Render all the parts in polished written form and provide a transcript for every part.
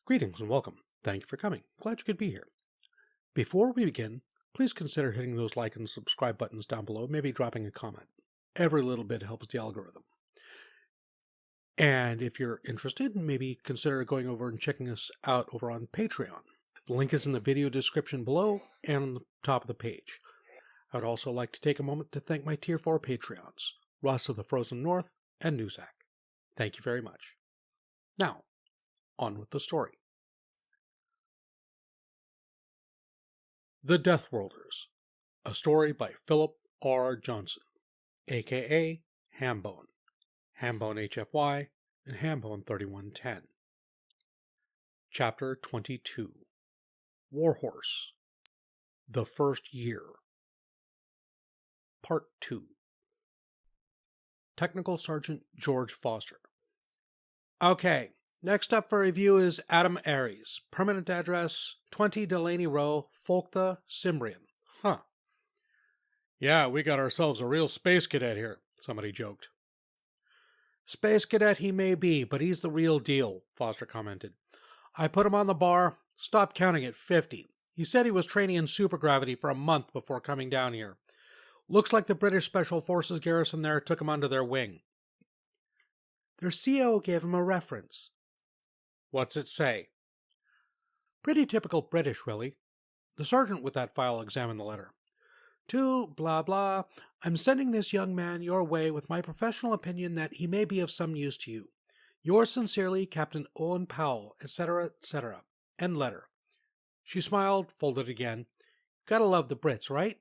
Greetings and welcome. Thank you for coming. Glad you could be here. Before we begin, please consider hitting those like and subscribe buttons down below, maybe dropping a comment. Every little bit helps the algorithm. And if you're interested, maybe consider going over and checking us out over on Patreon. The link is in the video description below and on the top of the page. I would also like to take a moment to thank my Tier 4 Patreons, Russ of the Frozen North and Newsack. Thank you very much. Now, on with the story. The Deathworlders, a story by Philip R. Johnson, a.k.a. Hambone, Hambone HFY, and Hambone 3110. Chapter 22, Warhorse, The First Year. Part 2. Technical Sergeant George Foster. Okay, next up for review is Adam Aries, permanent address 20 Delaney Row, Folktha, Cimbrean. Huh. Yeah, we got ourselves a real space cadet here, somebody joked. Space cadet he may be, but he's the real deal, Foster commented. I put him on the bar, stopped counting at 50. He said he was training in supergravity for a month before coming down here. Looks like the British Special Forces garrison there took him under their wing. Their CO gave him a reference. What's it say? Pretty typical British, really. The sergeant with that file examined the letter. To blah blah, I'm sending this young man your way with my professional opinion that he may be of some use to you. Yours sincerely, Captain Owen Powell, etc., etc. End letter. She smiled, folded again. Gotta love the Brits, right?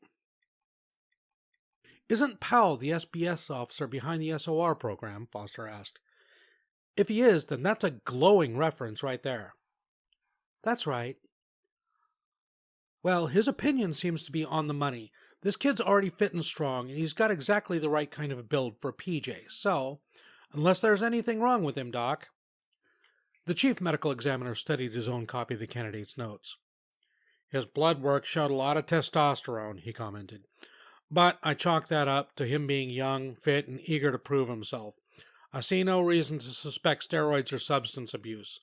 Isn't Powell the SBS officer behind the SOR program? Foster asked. If he is, then that's a glowing reference right there. That's right. Well, his opinion seems to be on the money. This kid's already fit and strong, and he's got exactly the right kind of build for PJ, so, unless there's anything wrong with him, Doc. The chief medical examiner studied his own copy of the candidate's notes. His blood work showed a lot of testosterone, he commented. But I chalk that up to him being young, fit, and eager to prove himself. I see no reason to suspect steroids or substance abuse.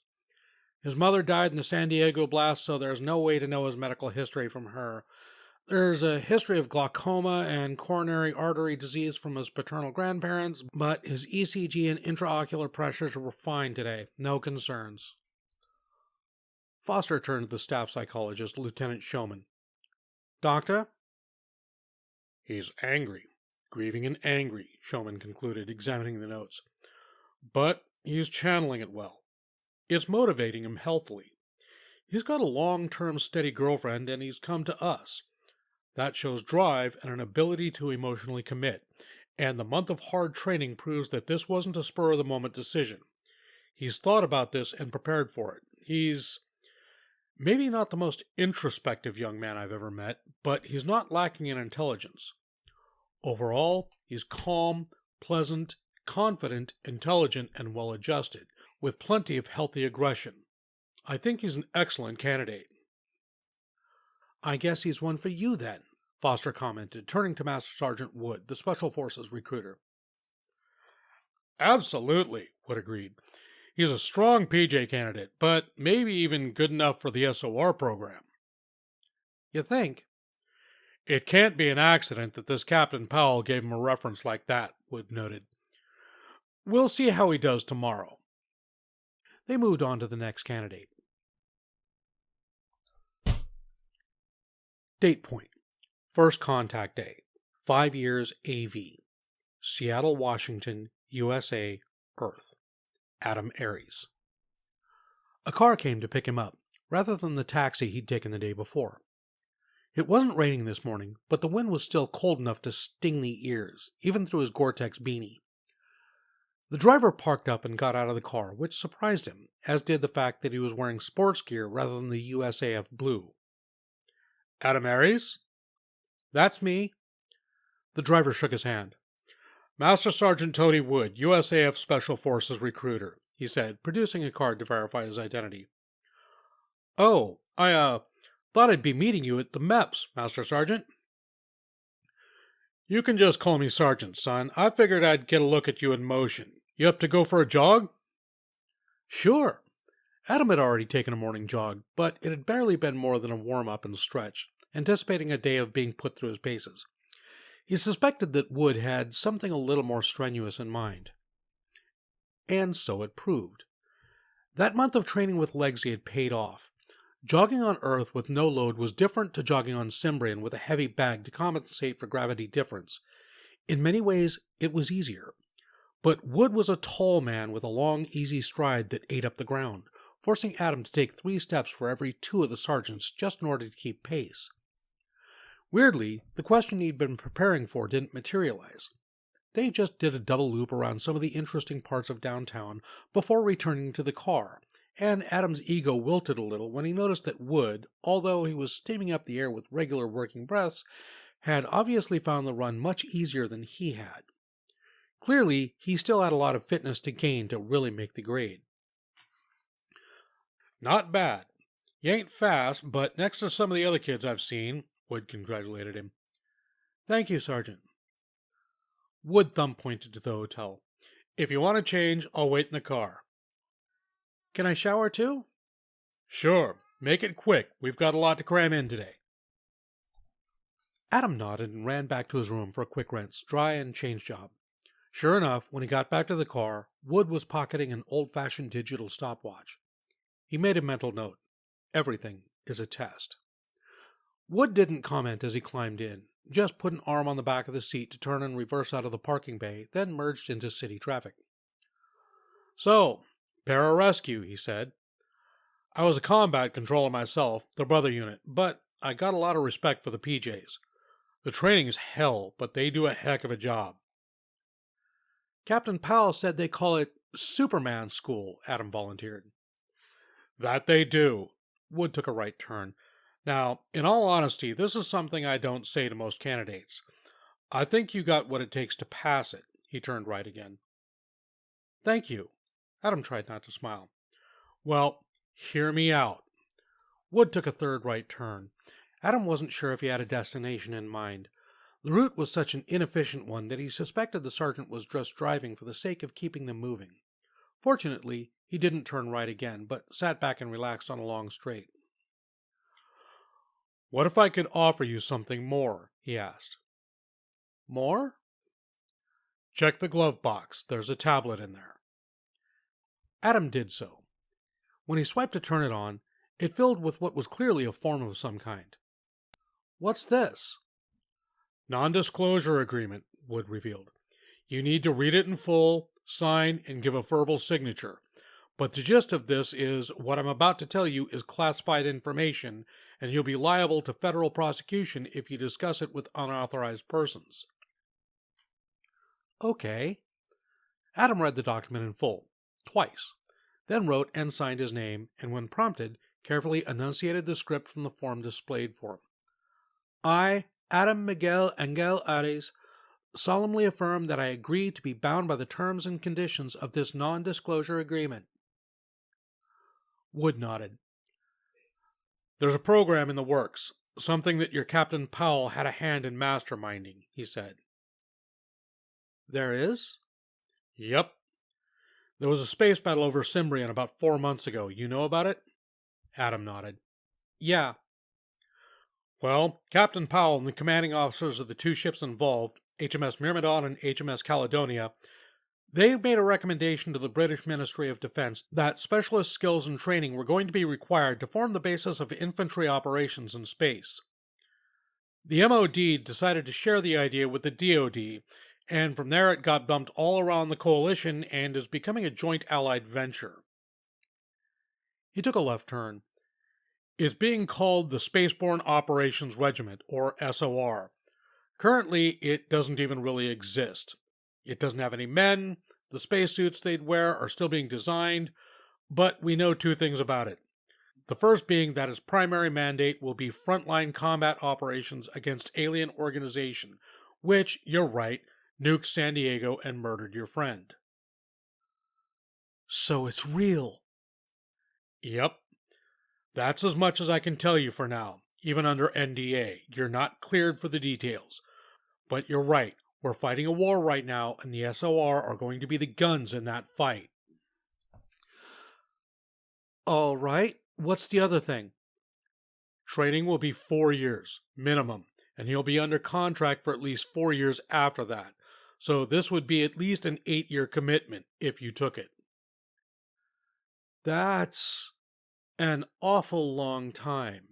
His mother died in the San Diego blast, so there's no way to know his medical history from her. There's a history of glaucoma and coronary artery disease from his paternal grandparents, but his ECG and intraocular pressures were fine today. No concerns. Foster turned to the staff psychologist, Lieutenant Showman. Doctor? He's angry. Grieving and angry, Showman concluded, examining the notes. But he's channeling it well. It's motivating him healthily. He's got a long-term steady girlfriend, and he's come to us. That shows drive and an ability to emotionally commit, and the month of hard training proves that this wasn't a spur-of-the-moment decision. He's thought about this and prepared for it. He's maybe not the most introspective young man I've ever met, but he's not lacking in intelligence. Overall, he's calm, pleasant, confident, intelligent, and well-adjusted, with plenty of healthy aggression. I think he's an excellent candidate. I guess he's one for you then, Foster commented, turning to Master Sergeant Wood, the Special Forces recruiter. Absolutely, Wood agreed. He's a strong PJ candidate, but maybe even good enough for the SOR program. You think? It can't be an accident that this Captain Powell gave him a reference like that, Wood noted. We'll see how he does tomorrow. They moved on to the next candidate. Date point. First contact day. 5 years AV. Seattle, Washington, USA, Earth. Adam Aries. A car came to pick him up, rather than the taxi he'd taken the day before. It wasn't raining this morning, but the wind was still cold enough to sting the ears, even through his Gore-Tex beanie. The driver parked up and got out of the car, which surprised him, as did the fact that he was wearing sports gear rather than the USAF blue. Adam Aries? That's me. The driver shook his hand. Master Sergeant Tony Wood, USAF Special Forces recruiter, he said, producing a card to verify his identity. Oh, I thought I'd be meeting you at the MEPS, Master Sergeant. You can just call me Sergeant, son. I figured I'd get a look at you in motion. You up to go for a jog? Sure. Adam had already taken a morning jog, but it had barely been more than a warm-up and stretch, anticipating a day of being put through his paces. He suspected that Wood had something a little more strenuous in mind. And so it proved. That month of training with Legsy had paid off. Jogging on Earth with no load was different to jogging on Cimbrean with a heavy bag to compensate for gravity difference. In many ways, it was easier. But Wood was a tall man with a long, easy stride that ate up the ground, forcing Adam to take 3 steps for every 2 of the sergeants just in order to keep pace. Weirdly, the question he'd been preparing for didn't materialize. They just did a double loop around some of the interesting parts of downtown before returning to the car, and Adam's ego wilted a little when he noticed that Wood, although he was steaming up the air with regular working breaths, had obviously found the run much easier than he had. Clearly, he still had a lot of fitness to gain to really make the grade. "Not bad. You ain't fast, but next to some of the other kids I've seen," Wood congratulated him. "Thank you, Sergeant." Wood thumb-pointed to the hotel. "If you want to change, I'll wait in the car." "Can I shower too?" "Sure. Make it quick. We've got a lot to cram in today." Adam nodded and ran back to his room for a quick rinse, dry, and change job. Sure enough, when he got back to the car, Wood was pocketing an old-fashioned digital stopwatch. He made a mental note. Everything is a test. Wood didn't comment as he climbed in, just put an arm on the back of the seat to turn and reverse out of the parking bay, then merged into city traffic. "So, Pararescue," he said. "I was a combat controller myself, the brother unit, but I got a lot of respect for the PJs. The training is hell, but they do a heck of a job." "Captain Powell said they call it Superman School," Adam volunteered. "That they do." Wood took a right turn. "Now, in all honesty, this is something I don't say to most candidates. I think you got what it takes to pass it." He turned right again. "Thank you." Adam tried not to smile. "Well, hear me out." Wood took a third right turn. Adam wasn't sure if he had a destination in mind. The route was such an inefficient one that he suspected the sergeant was just driving for the sake of keeping them moving. Fortunately, he didn't turn right again, but sat back and relaxed on a long straight. "What if I could offer you something more?" he asked. "More?" "Check the glove box. There's a tablet in there." Adam did so. When he swiped to turn it on, it filled with what was clearly a form of some kind. "What's this?" "Non-disclosure agreement," Wood revealed. "You need to read it in full, sign, and give a verbal signature. But the gist of this is what I'm about to tell you is classified information, and you'll be liable to federal prosecution if you discuss it with unauthorized persons." "Okay." Adam read the document in full, twice, then wrote and signed his name, and when prompted, carefully enunciated the script from the form displayed for him. "I, Adam Miguel Angel Ares, solemnly affirm that I agree to be bound by the terms and conditions of this non-disclosure agreement." Wood nodded. "There's a program in the works, something that your Captain Powell had a hand in masterminding," he said. "There is?" "Yep. There was a space battle over Cimbrean about 4 months ago. You know about it?" Adam nodded. "Yeah." "Well, Captain Powell and the commanding officers of the 2 ships involved, HMS Myrmidon and HMS Caledonia, they made a recommendation to the British Ministry of Defense that specialist skills and training were going to be required to form the basis of infantry operations in space. The MOD decided to share the idea with the DOD, and from there it got bumped all around the coalition and is becoming a joint allied venture." He took a left turn. "It's being called the Spaceborne Operations Regiment, or SOR. Currently, it doesn't even really exist. It doesn't have any men, the spacesuits they'd wear are still being designed, but we know 2 things about it. The first being that its primary mandate will be frontline combat operations against alien organization, which, you're right, nuked San Diego and murdered your friend." "So it's real." "Yep. That's as much as I can tell you for now, even under NDA. You're not cleared for the details. But you're right, we're fighting a war right now, and the SOR are going to be the guns in that fight." All right. What's the other thing? Training will be 4 years, minimum, and you'll be under contract for at least 4 years after that. So this would be at least an 8-year commitment if you took it. That's an awful long time.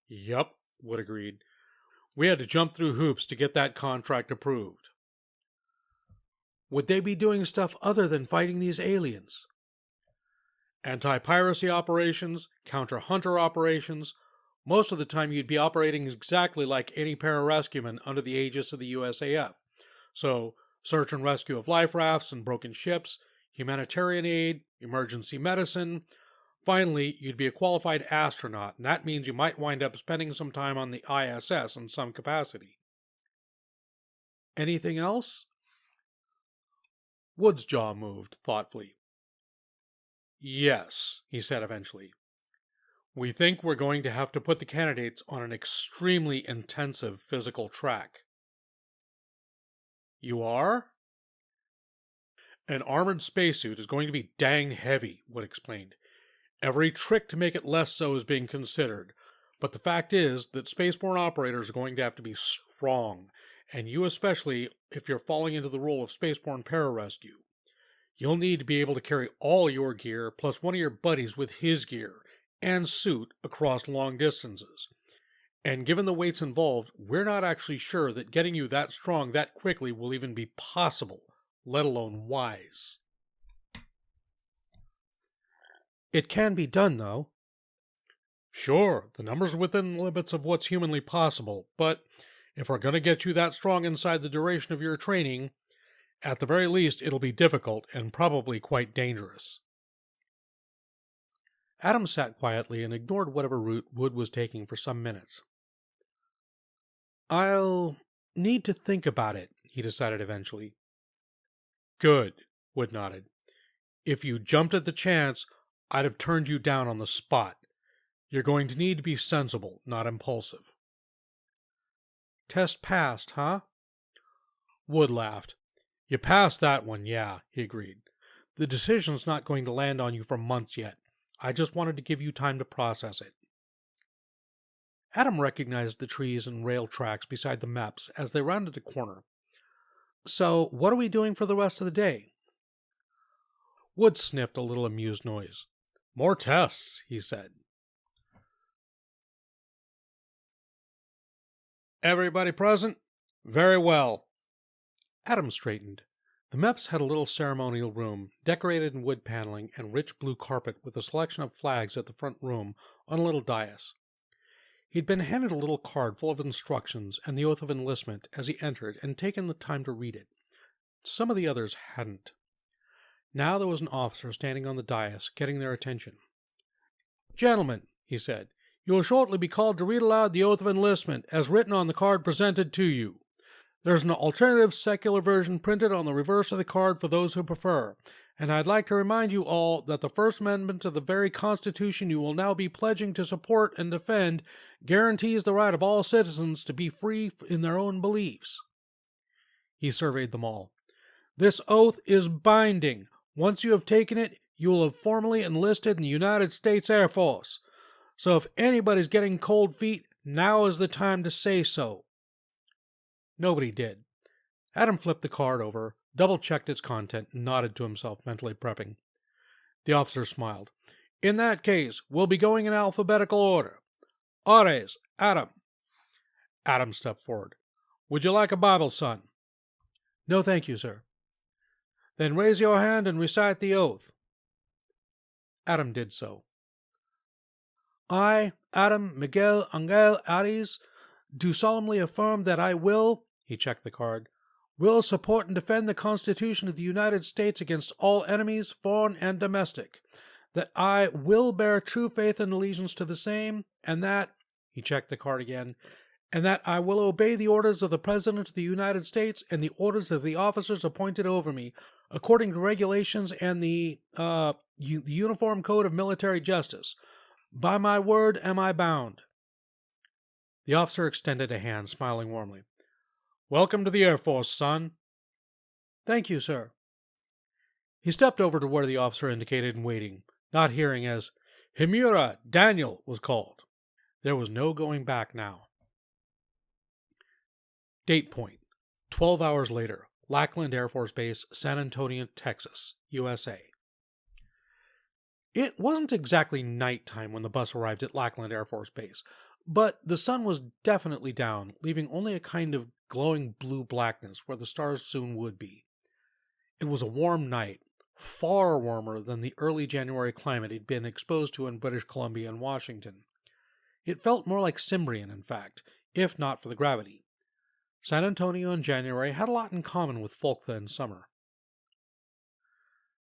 Yup, Wood agreed. We had to jump through hoops to get that contract approved. Would they be doing stuff other than fighting these aliens? Anti-piracy operations, counter-hunter operations. Most of the time you'd be operating exactly like any Pararescueman under the aegis of the USAF. So, search and rescue of life rafts and broken ships, humanitarian aid, emergency medicine. Finally, you'd be a qualified astronaut, and that means you might wind up spending some time on the ISS in some capacity. Anything else? Wood's jaw moved thoughtfully. Yes, he said eventually. We think we're going to have to put the candidates on an extremely intensive physical track. You are? An armored spacesuit is going to be dang heavy, Wood explained. Every trick to make it less so is being considered, but the fact is that spaceborne operators are going to have to be strong, and you especially if you're falling into the role of spaceborne pararescue. You'll need to be able to carry all your gear plus one of your buddies with his gear and suit across long distances. And given the weights involved, we're not actually sure that getting you that strong that quickly will even be possible, let alone wise. It can be done, though. Sure, the numbers are within the limits of what's humanly possible, but if we're going to get you that strong inside the duration of your training, at the very least it'll be difficult and probably quite dangerous. Adam sat quietly and ignored whatever route Wood was taking for some minutes. I'll need to think about it, he decided eventually. Good, Wood nodded. If you jumped at the chance, I'd have turned you down on the spot. You're going to need to be sensible, not impulsive. Test passed, huh? Wood laughed. You passed that one, yeah, he agreed. The decision's not going to land on you for months yet. I just wanted to give you time to process it. Adam recognized the trees and rail tracks beside the MEPS as they rounded a corner. So, what are we doing for the rest of the day? Wood sniffed a little amused noise. More tests, he said. Everybody present? Very well. Adam straightened. The MEPS had a little ceremonial room, decorated in wood paneling and rich blue carpet with a selection of flags at the front room on a little dais. He'd been handed a little card full of instructions and the oath of enlistment as he entered and taken the time to read it. Some of the others hadn't. Now there was an officer standing on the dais, getting their attention. Gentlemen, he said, you will shortly be called to read aloud the oath of enlistment as written on the card presented to you. There's an alternative secular version printed on the reverse of the card for those who prefer, and I'd like to remind you all that the First Amendment to the very Constitution you will now be pledging to support and defend guarantees the right of all citizens to be free in their own beliefs. He surveyed them all. This oath is binding. Once you have taken it, you will have formally enlisted in the United States Air Force. So if anybody's getting cold feet, now is the time to say so. Nobody did. Adam flipped the card over, double-checked its content, and nodded to himself, mentally prepping. The officer smiled. In that case, we'll be going in alphabetical order. Ores, Adam. Adam stepped forward. Would you like a Bible, son? No, thank you, sir. Then raise your hand and recite the oath. Adam did so. I, Adam Miguel Angel Arias, do solemnly affirm that I will, he checked the card, will support and defend the Constitution of the United States against all enemies, foreign and domestic, that I will bear true faith and allegiance to the same, and that, he checked the card again, and that I will obey the orders of the President of the United States and the orders of the officers appointed over me, according to regulations and the Uniform Code of Military Justice. By my word am I bound. The officer extended a hand, smiling warmly. Welcome to the Air Force, son. Thank you, sir. He stepped over to where the officer indicated and waiting, not hearing as Himura Daniel was called. There was no going back now. Date point, 12 hours later, Lackland Air Force Base, San Antonio, Texas, USA. It wasn't exactly nighttime when the bus arrived at Lackland Air Force Base, but the sun was definitely down, leaving only a kind of glowing blue blackness where the stars soon would be. It was a warm night, far warmer than the early January climate he'd been exposed to in British Columbia and Washington. It felt more like Cimbrean, in fact, if not for the gravity. San Antonio in January had a lot in common with Folkta in summer.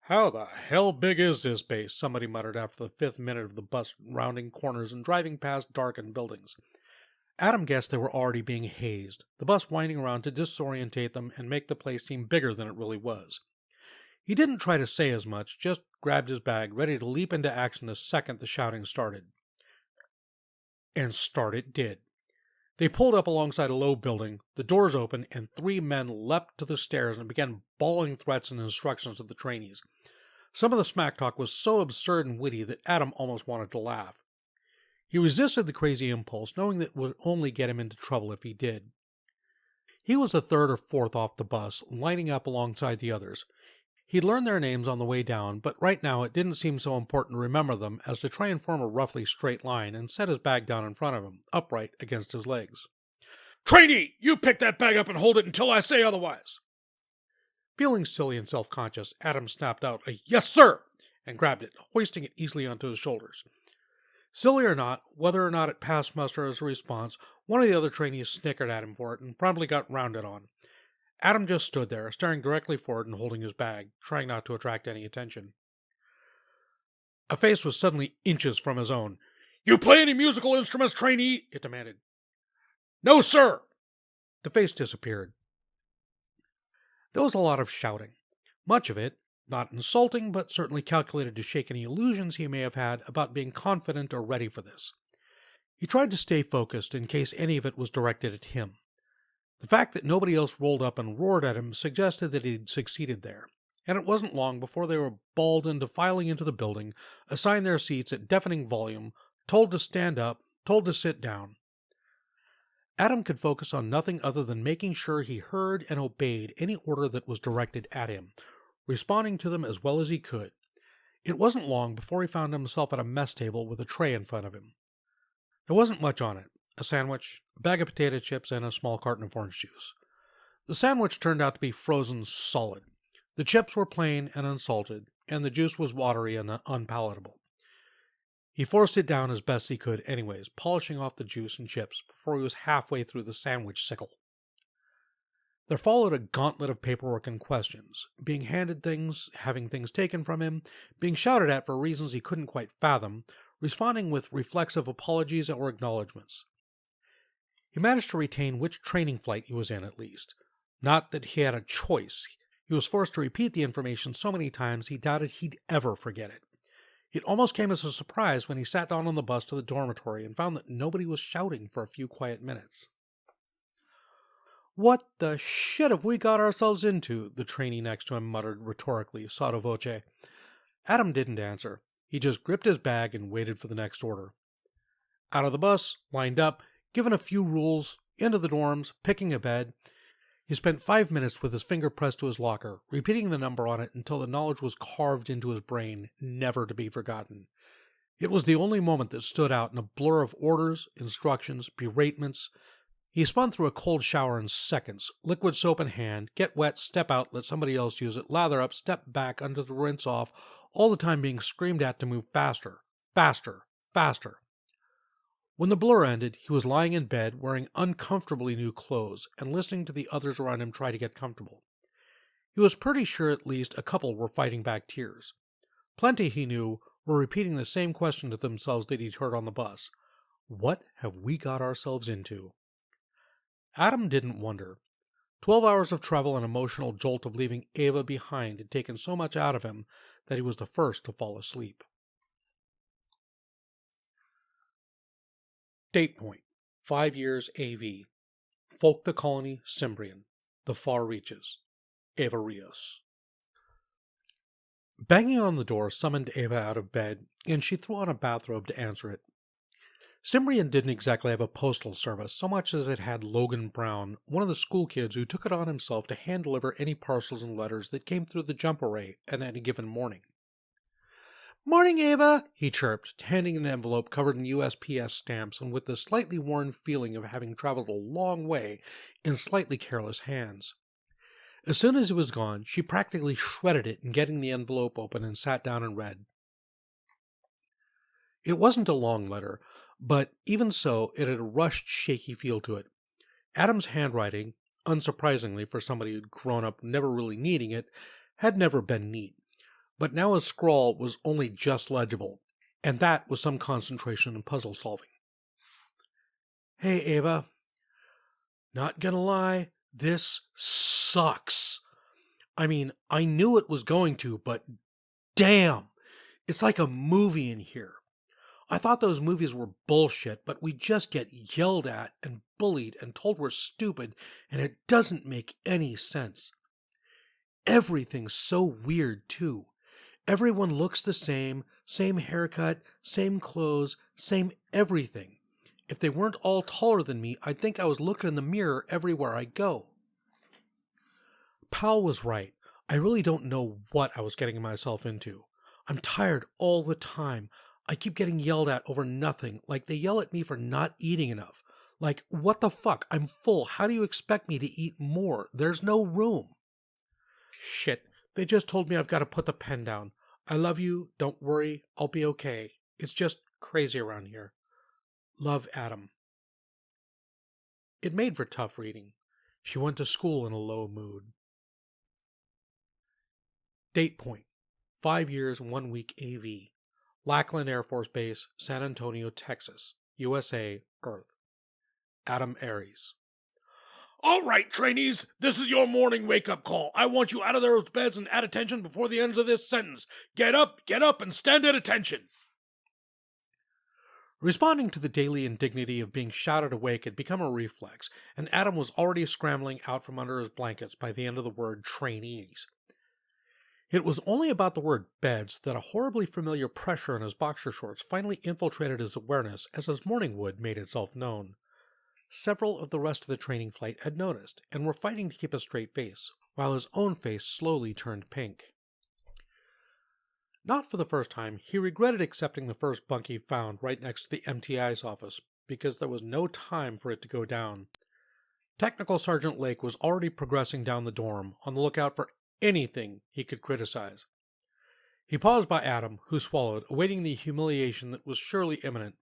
"How the hell big is this base?" somebody muttered after the 5th minute of the bus rounding corners and driving past darkened buildings. Adam guessed they were already being hazed, the bus winding around to disorientate them and make the place seem bigger than it really was. He didn't try to say as much, just grabbed his bag, ready to leap into action the second the shouting started. And start it did. They pulled up alongside a low building, the doors opened, and 3 men leapt to the stairs and began bawling threats and instructions at the trainees. Some of the smack talk was so absurd and witty that Adam almost wanted to laugh. He resisted the crazy impulse, knowing that it would only get him into trouble if he did. He was the 3rd or 4th off the bus, lining up alongside the others. He'd learned their names on the way down, but right now it didn't seem so important to remember them as to try and form a roughly straight line and set his bag down in front of him, upright against his legs. "Trainee, you pick that bag up and hold it until I say otherwise." Feeling silly and self-conscious, Adam snapped out a "Yes, sir!" and grabbed it, hoisting it easily onto his shoulders. Silly or not, whether or not it passed muster as a response, one of the other trainees snickered at him for it and promptly got rounded on. Adam just stood there, staring directly forward and holding his bag, trying not to attract any attention. A face was suddenly inches from his own. "You play any musical instruments, trainee?" it demanded. "No, sir!" The face disappeared. There was a lot of shouting. Much of it, not insulting, but certainly calculated to shake any illusions he may have had about being confident or ready for this. He tried to stay focused in case any of it was directed at him. The fact that nobody else rolled up and roared at him suggested that he'd succeeded there, and it wasn't long before they were bawled into filing into the building, assigned their seats at deafening volume, told to stand up, told to sit down. Adam could focus on nothing other than making sure he heard and obeyed any order that was directed at him, responding to them as well as he could. It wasn't long before he found himself at a mess table with a tray in front of him. There wasn't much on it. A sandwich, a bag of potato chips, and a small carton of orange juice. The sandwich turned out to be frozen solid. The chips were plain and unsalted, and the juice was watery and unpalatable. He forced it down as best he could anyways, polishing off the juice and chips before he was halfway through the sandwich sickle. There followed a gauntlet of paperwork and questions, being handed things, having things taken from him, being shouted at for reasons he couldn't quite fathom, responding with reflexive apologies or acknowledgments. He managed to retain which training flight he was in, at least. Not that he had a choice. He was forced to repeat the information so many times he doubted he'd ever forget it. It almost came as a surprise when he sat down on the bus to the dormitory and found that nobody was shouting for a few quiet minutes. "What the shit have we got ourselves into?" the trainee next to him muttered rhetorically, sotto voce. Adam didn't answer. He just gripped his bag and waited for the next order. Out of the bus, lined up, given a few rules, into the dorms, picking a bed. He spent 5 minutes with his finger pressed to his locker, repeating the number on it until the knowledge was carved into his brain, never to be forgotten. It was the only moment that stood out in a blur of orders, instructions, beratements. He spun through a cold shower in seconds, liquid soap in hand, get wet, step out, let somebody else use it, lather up, step back under the rinse off, all the time being screamed at to move faster, faster, faster. When the blur ended, he was lying in bed, wearing uncomfortably new clothes, and listening to the others around him try to get comfortable. He was pretty sure at least a couple were fighting back tears. Plenty, he knew, were repeating the same question to themselves that he'd heard on the bus. What have we got ourselves into? Adam didn't wonder. 12 hours of travel and emotional jolt of leaving Ava behind had taken so much out of him that he was the first to fall asleep. Date point, 5 years AV. Folkta Colony, Cimbrean. The Far Reaches. Eva Rios. Banging on the door summoned Ava out of bed, and she threw on a bathrobe to answer it. Cimbrean didn't exactly have a postal service so much as it had Logan Brown, one of the school kids who took it on himself to hand-deliver any parcels and letters that came through the jump array at any given morning. "Morning, Ava," he chirped, handing an envelope covered in USPS stamps and with the slightly worn feeling of having traveled a long way in slightly careless hands. As soon as it was gone, she practically shredded it in getting the envelope open and sat down and read. It wasn't a long letter, but even so, it had a rushed, shaky feel to it. Adam's handwriting, unsurprisingly for somebody who'd grown up never really needing it, had never been neat. But now his scrawl was only just legible, and that was some concentration in puzzle solving. "Hey, Ava. Not gonna lie, this sucks. I mean, I knew it was going to, but damn, it's like a movie in here. I thought those movies were bullshit, but we just get yelled at and bullied and told we're stupid, and it doesn't make any sense. Everything's so weird, too. Everyone looks the same haircut, same clothes, same everything. If they weren't all taller than me, I'd think I was looking in the mirror everywhere I go." Powell was right. I really don't know what I was getting myself into. I'm tired all the time. I keep getting yelled at over nothing, like they yell at me for not eating enough. Like, what the fuck? I'm full. How do you expect me to eat more? There's no room. Shit. They just told me I've got to put the pen down. I love you. Don't worry. I'll be okay. It's just crazy around here. Love, Adam. It made for tough reading. She went to school in a low mood. Date point: 5 years, 1 week AV. Lackland Air Force Base, San Antonio, Texas, USA, Earth. Adam Aries. "All right, trainees, this is your morning wake-up call. I want you out of those beds and at attention before the end of this sentence. Get up, and stand at attention." Responding to the daily indignity of being shouted awake had become a reflex, and Adam was already scrambling out from under his blankets by the end of the word trainees. It was only about the word beds that a horribly familiar pressure in his boxer shorts finally infiltrated his awareness as his morning wood made itself known. Several of the rest of the training flight had noticed, and were fighting to keep a straight face, while his own face slowly turned pink. Not for the first time, he regretted accepting the first bunk he found right next to the MTI's office, because there was no time for it to go down. Technical Sergeant Lake was already progressing down the dorm, on the lookout for anything he could criticize. He paused by Adam, who swallowed, awaiting the humiliation that was surely imminent.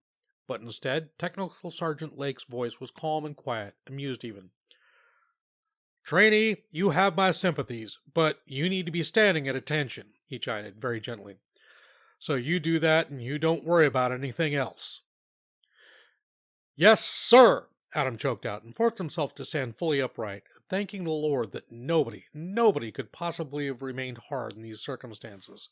But instead, Technical Sergeant Lake's voice was calm and quiet, amused even. "Trainee, you have my sympathies, but you need to be standing at attention," he chided very gently. "So you do that and you don't worry about anything else." "Yes, sir," Adam choked out and forced himself to stand fully upright, thanking the Lord that nobody could possibly have remained hard in these circumstances.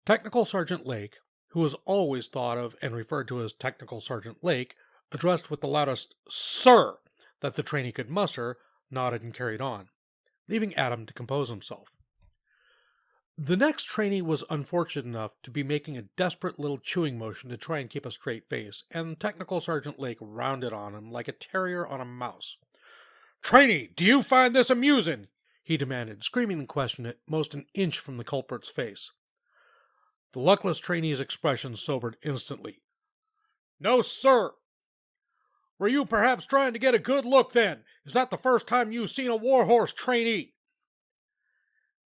Technical Sergeant Lake, who was always thought of and referred to as Technical Sergeant Lake, addressed with the loudest "sir" that the trainee could muster, nodded and carried on, leaving Adam to compose himself. The next trainee was unfortunate enough to be making a desperate little chewing motion to try and keep a straight face, and Technical Sergeant Lake rounded on him like a terrier on a mouse. "Trainee, do you find this amusing?" he demanded, screaming the question at most an inch from the culprit's face. The luckless trainee's expression sobered instantly. "No, sir." "Were you perhaps trying to get a good look then? Is that the first time you've seen a Warhorse trainee?"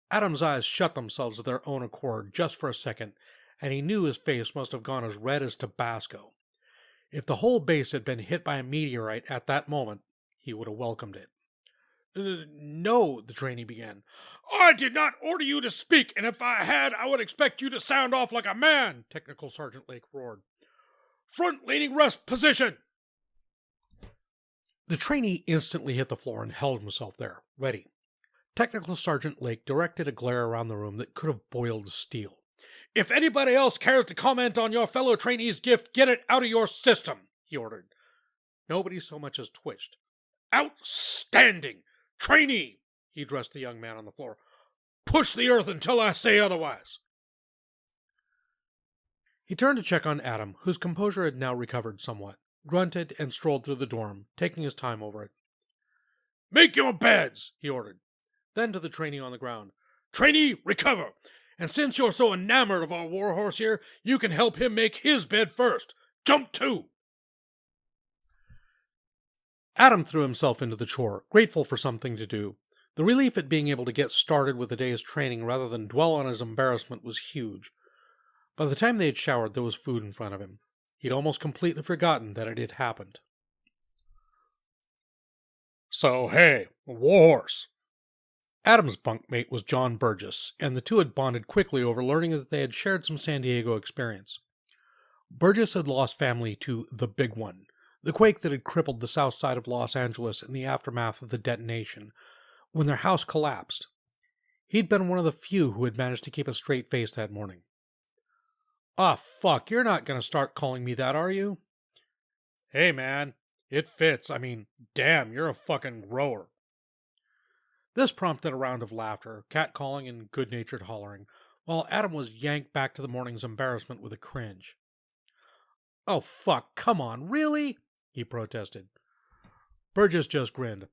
Adam's eyes shut themselves of their own accord just for a second, and he knew his face must have gone as red as Tabasco. If the whole base had been hit by a meteorite at that moment, he would have welcomed it. "No," the trainee began. "I did not order you to speak, and if I had, I would expect you to sound off like a man," Technical Sergeant Lake roared. "Front-leaning rest position!" The trainee instantly hit the floor and held himself there, ready. Technical Sergeant Lake directed a glare around the room that could have boiled steel. "If anybody else cares to comment on your fellow trainee's gift, get it out of your system," he ordered. Nobody so much as twitched. "Outstanding! Trainee," he addressed the young man on the floor. Push the earth until I say otherwise. He turned to check on Adam, whose composure had now recovered somewhat, grunted, and strolled through the dorm, taking his time over it. Make your beds, he ordered. Then to the trainee on the ground. Trainee, recover. And since you're so enamored of our Warhorse here, you can help him make his bed first. Jump 2. Adam threw himself into the chore, grateful for something to do. The relief at being able to get started with the day's training rather than dwell on his embarrassment was huge. By the time they had showered, there was food in front of him. He'd almost completely forgotten that it had happened. So, hey, Warhorse. Adam's bunkmate was John Burgess, and the two had bonded quickly over learning that they had shared some San Diego experience. Burgess had lost family to the Big One, the quake that had crippled the south side of Los Angeles in the aftermath of the detonation, when their house collapsed. He'd been one of the few who had managed to keep a straight face that morning. "Ah, fuck, you're not going to start calling me that, are you?" "Hey, man, it fits. I mean, damn, you're a fucking grower." This prompted a round of laughter, catcalling, and good-natured hollering, while Adam was yanked back to the morning's embarrassment with a cringe. "Oh, fuck, come on, really?" he protested. Burgess just grinned.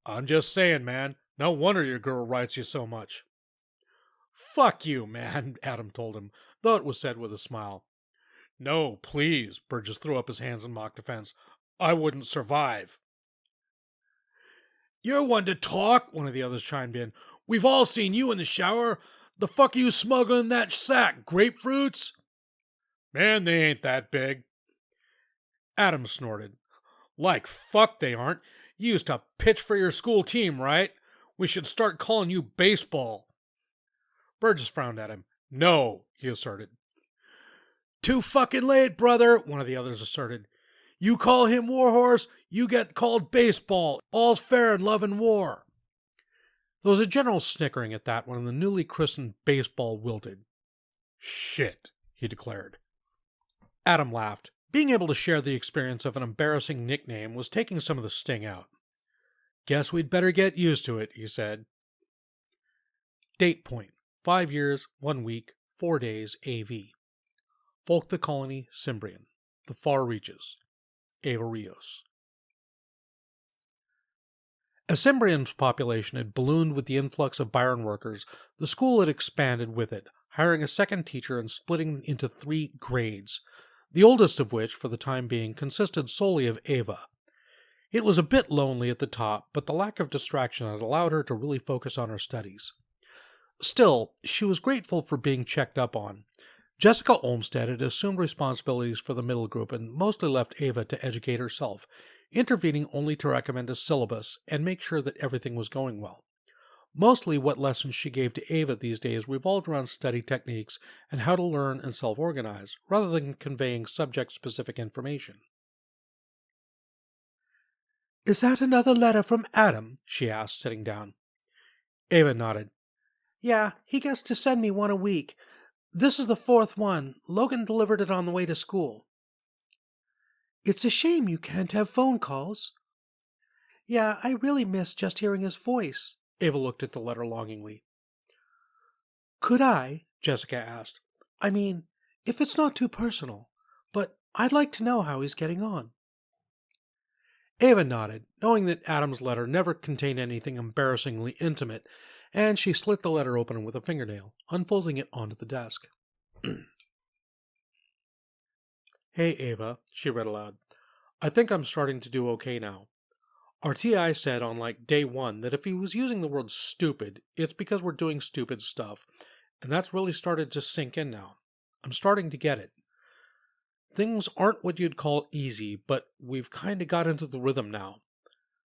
"I'm just saying, man, no wonder your girl writes you so much." "Fuck you, man," Adam told him, though it was said with a smile. "No, please," Burgess threw up his hands in mock defense. "I wouldn't survive." "You're one to talk," one of the others chimed in. "We've all seen you in the shower. The fuck are you smuggling in that sack? Grapefruits?" "Man, they ain't that big." Adam snorted. "Like fuck they aren't. You used to pitch for your school team, right? We should start calling you baseball." Burgess frowned at him. "No," he asserted. "Too fucking late, brother," one of the others asserted. "You call him Warhorse, you get called baseball. All's fair in love and war." There was a general snickering at that when the newly christened baseball wilted. "Shit," he declared. Adam laughed. Being able to share the experience of an embarrassing nickname was taking some of the sting out. "Guess we'd better get used to it," he said. Date point: 5 years, 1 week, 4 days, AV. Folk the colony, Cimbrean. The far reaches. Eva Rios. As Cimbrean's population had ballooned with the influx of Byron workers, the school had expanded with it, hiring a second teacher and splitting into 3 grades, the oldest of which, for the time being, consisted solely of Ava. It was a bit lonely at the top, but the lack of distraction had allowed her to really focus on her studies. Still, she was grateful for being checked up on. Jessica Olmsted had assumed responsibilities for the middle group and mostly left Ava to educate herself, intervening only to recommend a syllabus and make sure that everything was going well. Mostly what lessons she gave to Ava these days revolved around study techniques and how to learn and self-organize, rather than conveying subject-specific information. "Is that another letter from Adam?" she asked, sitting down. Ava nodded. "Yeah, he gets to send me one a week. This is the 4th one. Logan delivered it on the way to school." "It's a shame you can't have phone calls." "Yeah, I really miss just hearing his voice." Ava looked at the letter longingly. "Could I?" Jessica asked. "I mean, if it's not too personal. But I'd like to know how he's getting on." Ava nodded, knowing that Adam's letter never contained anything embarrassingly intimate, and she slit the letter open with a fingernail, unfolding it onto the desk. "Hey, Ava," she read aloud. "I think I'm starting to do okay now. Our TI said on day 1 that if he was using the word stupid, it's because we're doing stupid stuff, and that's really started to sink in now. I'm starting to get it. Things aren't what you'd call easy, but we've kind of got into the rhythm now.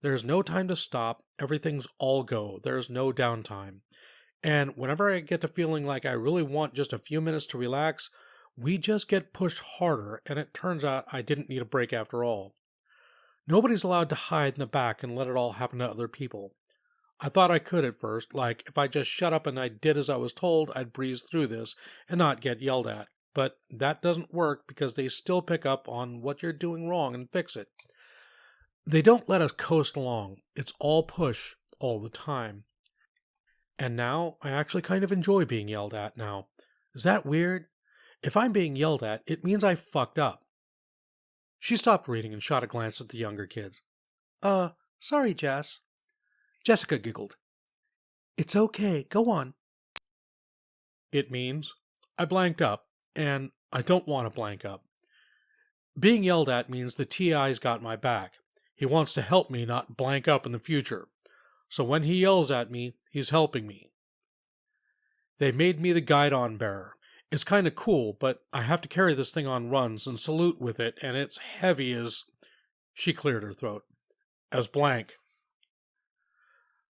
There's no time to stop, everything's all go, there's no downtime. And whenever I get to feeling like I really want just a few minutes to relax, we just get pushed harder, and it turns out I didn't need a break after all. Nobody's allowed to hide in the back and let it all happen to other people. I thought I could at first, like if I just shut up and I did as I was told, I'd breeze through this and not get yelled at. But that doesn't work because they still pick up on what you're doing wrong and fix it. They don't let us coast along. It's all push all the time. And now I actually kind of enjoy being yelled at now. Is that weird? If I'm being yelled at, it means I fucked up. She stopped reading and shot a glance at the younger kids. Sorry, Jess. Jessica giggled. It's okay, go on. It means I blanked up, and I don't want to blank up. Being yelled at means the TI's got my back. He wants to help me not blank up in the future. So when he yells at me, he's helping me. They made me the guide-on bearer. It's kind of cool, but I have to carry this thing on runs and salute with it, and it's heavy as... She cleared her throat. As blank.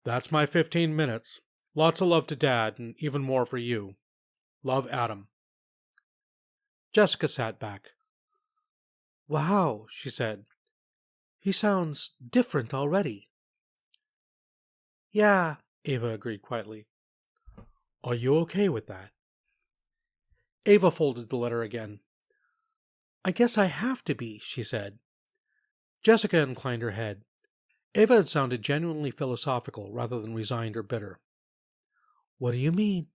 That's my 15 minutes. Lots of love to Dad, and even more for you. Love, Adam. Jessica sat back. Wow, she said. He sounds different already. Yeah, Ava agreed quietly. Are you okay with that? Ava folded the letter again. I guess I have to be, she said. Jessica inclined her head. Ava had sounded genuinely philosophical rather than resigned or bitter. What do you mean?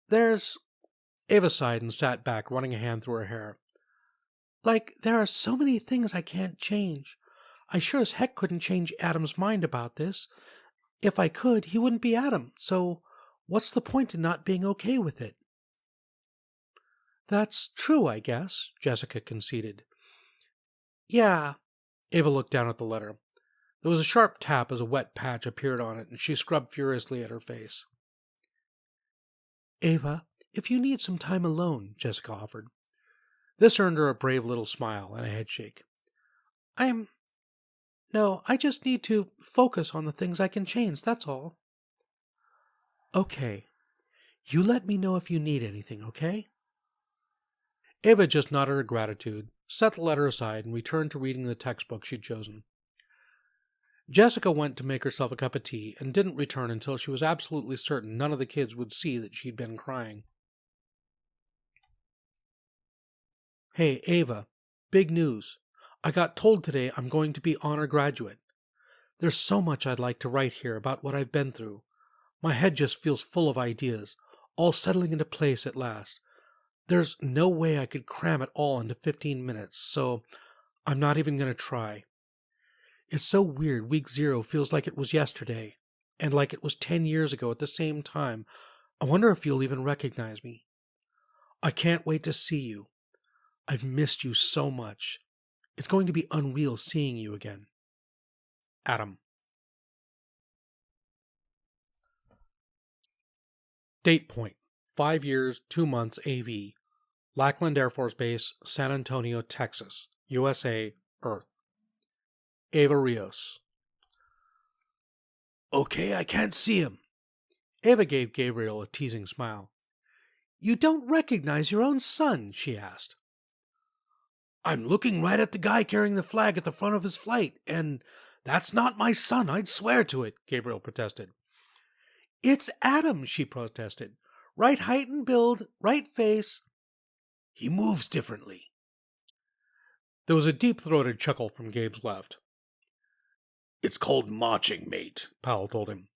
Ava sighed and sat back, running a hand through her hair. There are so many things I can't change. I sure as heck couldn't change Adam's mind about this. If I could, he wouldn't be Adam, so what's the point in not being okay with it? That's true, I guess, Jessica conceded. Yeah. Ava looked down at the letter. There was a sharp tap as a wet patch appeared on it, and she scrubbed furiously at her face. Ava, if you need some time alone, Jessica offered. This earned her a brave little smile and a headshake. No, I just need to focus on the things I can change, that's all. Okay. You let me know if you need anything, okay? Ava just nodded her gratitude, set the letter aside, and returned to reading the textbook she'd chosen. Jessica went to make herself a cup of tea and didn't return until she was absolutely certain none of the kids would see that she'd been crying. Hey, Ava, big news. I got told today I'm going to be honor graduate. There's so much I'd like to write here about what I've been through. My head just feels full of ideas, all settling into place at last. There's no way I could cram it all into 15 minutes, so I'm not even going to try. It's so weird week 0 feels like it was yesterday, and like it was 10 years ago at the same time. I wonder if you'll even recognize me. I can't wait to see you. I've missed you so much. It's going to be unreal seeing you again. Adam. Date point: 5 years, 2 months AV. Lackland Air Force Base, San Antonio, Texas, USA, Earth. Ava Rios. Okay, I can't see him. Ava gave Gabriel a teasing smile. You don't recognize your own son, she asked. I'm looking right at the guy carrying the flag at the front of his flight, and that's not my son, I'd swear to it, Gabriel protested. It's Adam, she protested. Right height and build, right face. He moves differently. There was a deep-throated chuckle from Gabe's left. It's called marching, mate, Powell told him.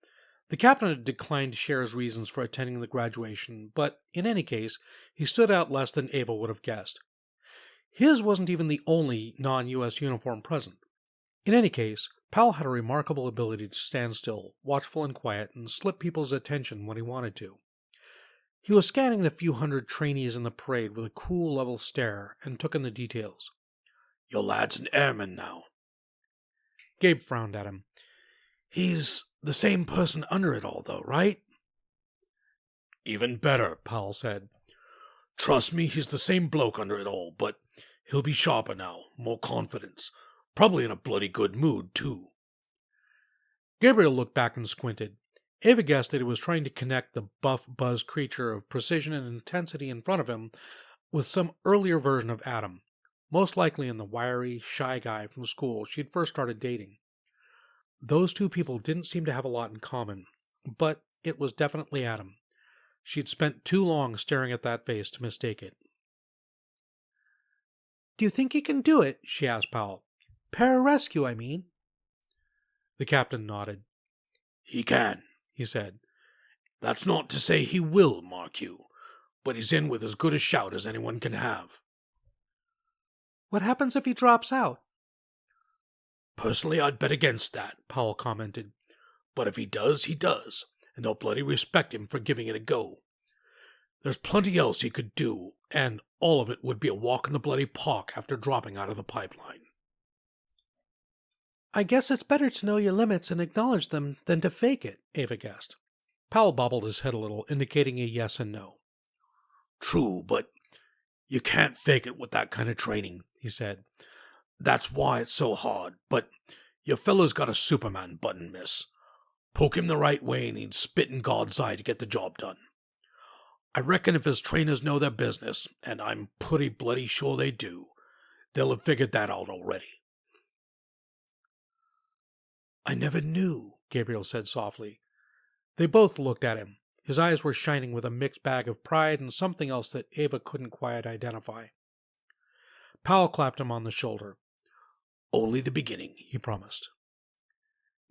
The captain had declined to share his reasons for attending the graduation, but in any case, he stood out less than Ava would have guessed. His wasn't even the only non-U.S. uniform present. In any case, Powell had a remarkable ability to stand still, watchful and quiet, and slip people's attention when he wanted to. He was scanning the few hundred trainees in the parade with a cool, level stare, and took in the details. Your lad's an airman now. Gabe frowned at him. He's the same person under it all, though, right? Even better, Powell said. Trust me, he's the same bloke under it all, but he'll be sharper now, more confidence. Probably in a bloody good mood, too. Gabriel looked back and squinted. Ava guessed that he was trying to connect the buff, buzz creature of precision and intensity in front of him with some earlier version of Adam, most likely in the wiry, shy guy from school she'd first started dating. Those two people didn't seem to have a lot in common, but it was definitely Adam. She'd spent too long staring at that face to mistake it. Do you think he can do it? She asked Powell. Pararescue, I mean. The captain nodded. He can, he said. That's not to say he will, mark you, but he's in with as good a shout as anyone can have. What happens if he drops out? Personally, I'd bet against that, Powell commented. But if he does, and they'll bloody respect him for giving it a go. There's plenty else he could do, and all of it would be a walk in the bloody park after dropping out of the pipeline. I guess it's better to know your limits and acknowledge them than to fake it, Ava guessed. Powell bobbled his head a little, indicating a yes and no. True, but you can't fake it with that kind of training, he said. That's why it's so hard, but your fellow's got a Superman button, miss. Poke him the right way and he'd spit in God's eye to get the job done. I reckon if his trainers know their business, and I'm pretty bloody sure they do, they'll have figured that out already. I never knew, Gabriel said softly. They both looked at him. His eyes were shining with a mixed bag of pride and something else that Ava couldn't quite identify. Powell clapped him on the shoulder. Only the beginning, he promised.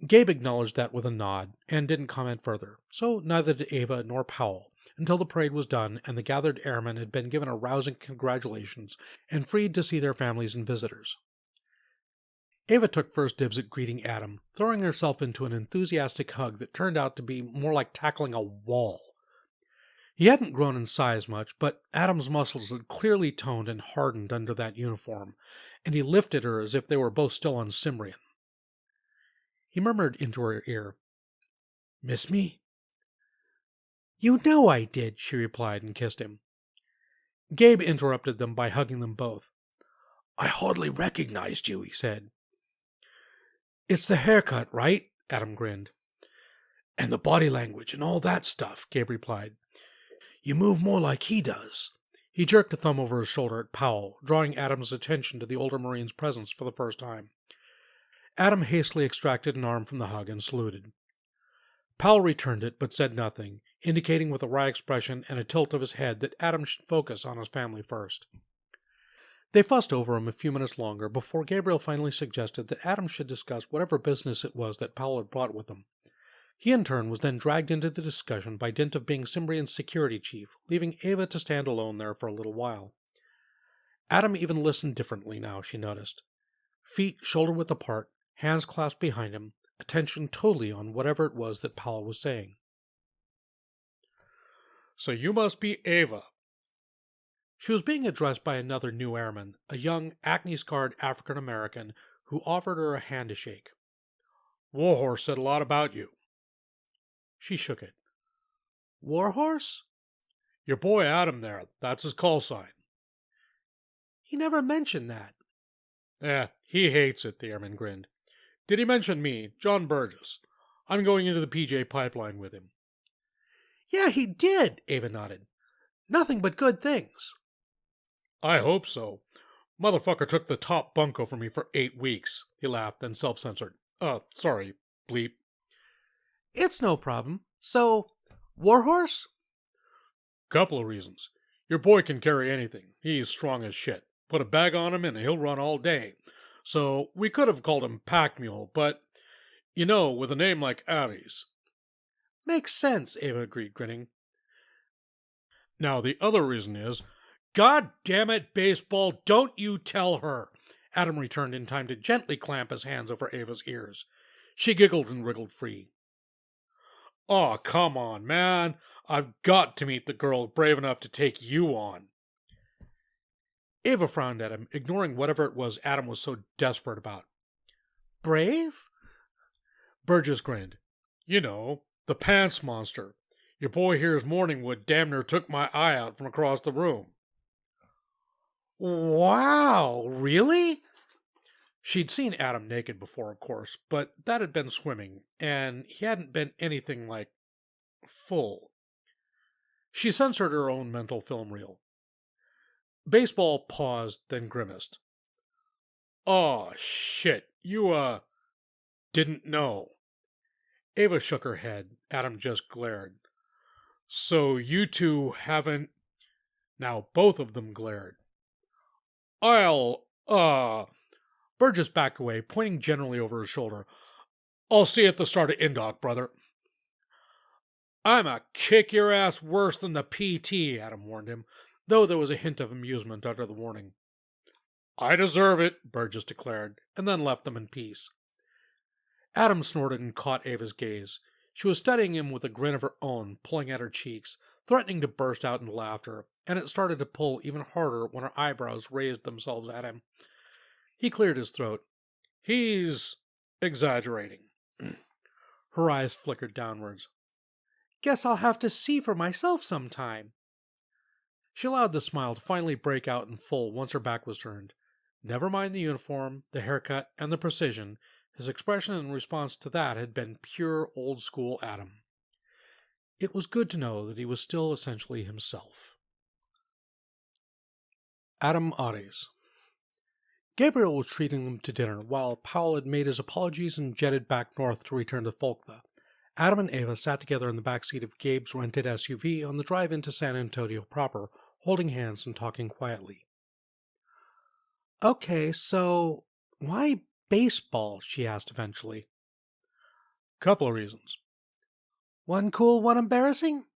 Gabe acknowledged that with a nod and didn't comment further, so neither did Ava nor Powell, until the parade was done and the gathered airmen had been given a rousing congratulations and freed to see their families and visitors. Ava took first dibs at greeting Adam, throwing herself into an enthusiastic hug that turned out to be more like tackling a wall. He hadn't grown in size much, but Adam's muscles had clearly toned and hardened under that uniform, and he lifted her as if they were both still on Cimbrean. He murmured into her ear, "Miss me?" "You know I did," she replied and kissed him. Gabe interrupted them by hugging them both. "I hardly recognized you," he said. "It's the haircut, right?" Adam grinned. "And the body language and all that stuff," Gabe replied. "You move more like he does." He jerked a thumb over his shoulder at Powell, drawing Adam's attention to the older Marine's presence for the first time. Adam hastily extracted an arm from the hug and saluted. Powell returned it, but said nothing, indicating with a wry expression and a tilt of his head that Adam should focus on his family first. They fussed over him a few minutes longer before Gabriel finally suggested that Adam should discuss whatever business it was that Powell had brought with him. He in turn was then dragged into the discussion by dint of being Cimbrean's security chief, leaving Ava to stand alone there for a little while. Adam even listened differently now, she noticed. Feet shoulder-width apart, hands clasped behind him, attention totally on whatever it was that Powell was saying. "So you must be Ava." She was being addressed by another new airman, a young, acne-scarred African-American who offered her a hand to shake. "Warhorse said a lot about you." She shook it. "Warhorse?" "Your boy Adam there, that's his call sign." "He never mentioned that." He hates it," the airman grinned. "Did he mention me, John Burgess? I'm going into the PJ pipeline with him." "Yeah, he did," Ava nodded. "Nothing but good things." "I hope so. Motherfucker took the top bunko from me for 8 weeks. He laughed, then self-censored. Sorry, bleep. "It's no problem. So, Warhorse?" "Couple of reasons. Your boy can carry anything. He's strong as shit. Put a bag on him and he'll run all day. So we could have called him Pack Mule, but, with a name like Ares." "Makes sense," Ava agreed, grinning. "Now, the other reason is, God damn it, baseball, don't you tell her." Adam returned in time to gently clamp his hands over Ava's ears. She giggled and wriggled free. "Aw, come on, man. I've got to meet the girl brave enough to take you on." Ava frowned at him, ignoring whatever it was Adam was so desperate about. "Brave?" Burgess grinned. The pants monster. Your boy here's Morningwood damn near took my eye out from across the room." "Wow, really?" She'd seen Adam naked before, of course, but that had been swimming, and he hadn't been anything like full. She censored her own mental film reel. Baseball paused, then grimaced. "Oh, shit, you, didn't know." Ava shook her head. Adam just glared. "So you two haven't..." Now both of them glared. Burgess backed away, pointing generally over his shoulder. "I'll see you at the start of Indoc, brother." "I'ma kick your ass worse than the PT," Adam warned him, though there was a hint of amusement under the warning. "I deserve it," Burgess declared, and then left them in peace. Adam snorted and caught Ava's gaze. She was studying him with a grin of her own, pulling at her cheeks, threatening to burst out into laughter, and it started to pull even harder when her eyebrows raised themselves at him. He cleared his throat. "He's exaggerating." Her eyes flickered downwards. "Guess I'll have to see for myself sometime." She allowed the smile to finally break out in full once her back was turned. Never mind the uniform, the haircut, and the precision. His expression in response to that had been pure old-school Adam. It was good to know that he was still essentially himself. Adam Ares. Gabriel was treating them to dinner while Powell had made his apologies and jetted back north to return to Folktha. Adam and Ava sat together in the backseat of Gabe's rented SUV on the drive into San Antonio proper, holding hands and talking quietly. "Okay, so why baseball?" she asked eventually. "Couple of reasons." "One cool, one embarrassing?"